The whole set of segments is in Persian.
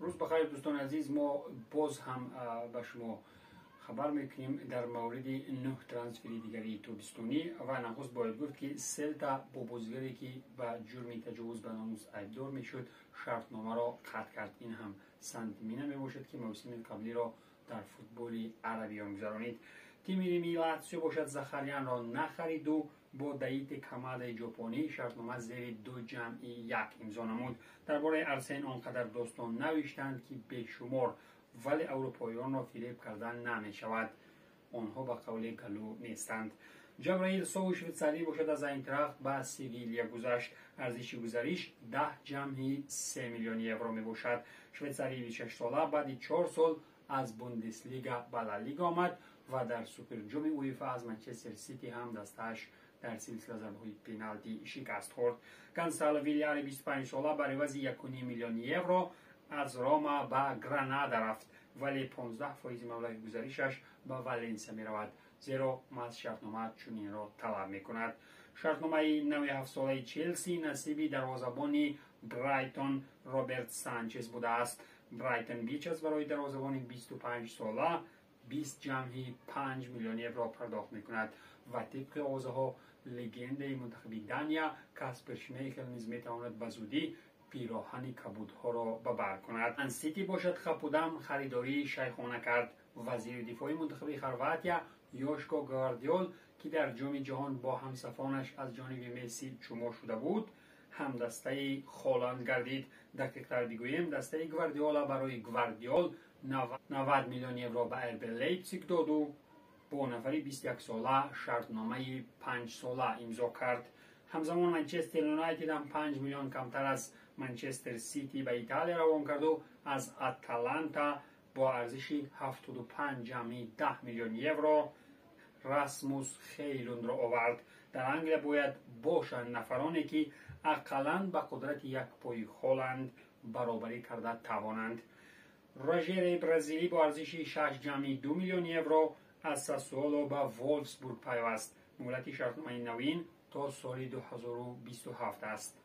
روز بخیر دوستان عزیز، ما باز هم به شما خبر میکنیم در مورد 9 ترانسفری دیگری تابستانی و نخست باید گفت که سلتا با بازیگری که به جرم تجاوز به ناموس ایبدار میشد شرطنامه را قطع کرد. این هم سنت مینه می باشد که موسم قبلی را در فوتبال عربی گذرانید. تیم ملی لاتزیو باشد زخریان را نخرید و با دایت کماد ژاپنی شرطنامه زیر 2+1 امضا نمود. درباره ارسن آنقدر داستان نوشتند که بیشمار، ولی اروپاییان را فریب کردن نمی شود. آنها به قول گلو نیستند. جبرائیل سو شویتزاری باشد از اینتراخت به سیویلیا گذشت. ارزش گزارش 10.3 میلیون یورو می باشد. شویتزاری 26 ساله بعد 4 سال از بوندسلیگا به لالیگا آمد و در سوپر جام اویفا از منچستر سیتی هم دستش در سلسله ضربه‌های پنالتی شکست خورد. گانسالو ویلیاری 25 ساله بر عوض 1.5 میلیون یورو از روما به گرانادا رفت، ولی 15% مبلغ گزارشش به والنسیا می رود، زیرا ماست شرطنامه چنین را طلب می کند. شرطنامه 97 ساله چلسی نصیب دروازه‌بان برایتون روبرت سانچز بوده است. برایتون بیش از برای دروازه‌بان 25 ساله 20.5 میلیون یورو پرداخت می کند و طبق آوازها لگند منتخب دانیا کاسپر شمیخل نیز می تواند به زودی پیراهن کبودها را به بر کند. من سیتی باشد خپودم خریداری شیخانه کرد. وزیر دفاع منتخب خرواتیا یوشکو گواردیول که در جام جهان با همسفانش از جانب مسی چما شده بود هم دسته هالند گردید. دقیق‌تر بگوییم دسته گواردیولا برای گواردیول 90 میلیون یورو به RB لیپزیگ داد و با نفری 21 ساله شرطنامه 5 ساله امضا کرد. همزمان منچستر یونایتد هم 5 میلیون کمتر از منچستر سیتی به ایتالیا روان کرد و از اتلانتا با ارزش 75.10 میلیون یورو راسموس خیلوند را آورد. در انگلیس باید باشند نفرانی که اقلاً به قدرت یک پای هالند برابری کرده توانند. روژر برزیلی با ارزش 6.2 میلیون یورو از ساسولو به وولفسبورگ پیوست. مهلت شرطنامه نوین تا سال 2027 است.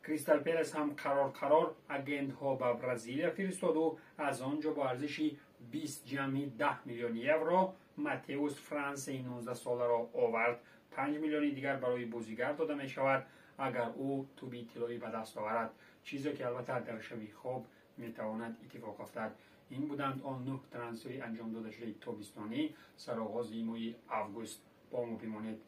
کریستال پالاس هم قرار اگنت ها به برزیلیا فرستاد و از آنجا با ارزش 20.10 میلیون یورو ماتئوس فرانس 19 ساله را آورد. 5 میلیون دیگر برای بازیگر داده می شود اگر او توپی طلایی به دست آورد، چیزی که البته در شب خواب می تواند اتفاق افتد. این بودند آن 9 ترانسفری انجام داده شده تابستانی سرآغاز ماه اوگوست. با ما بمانید.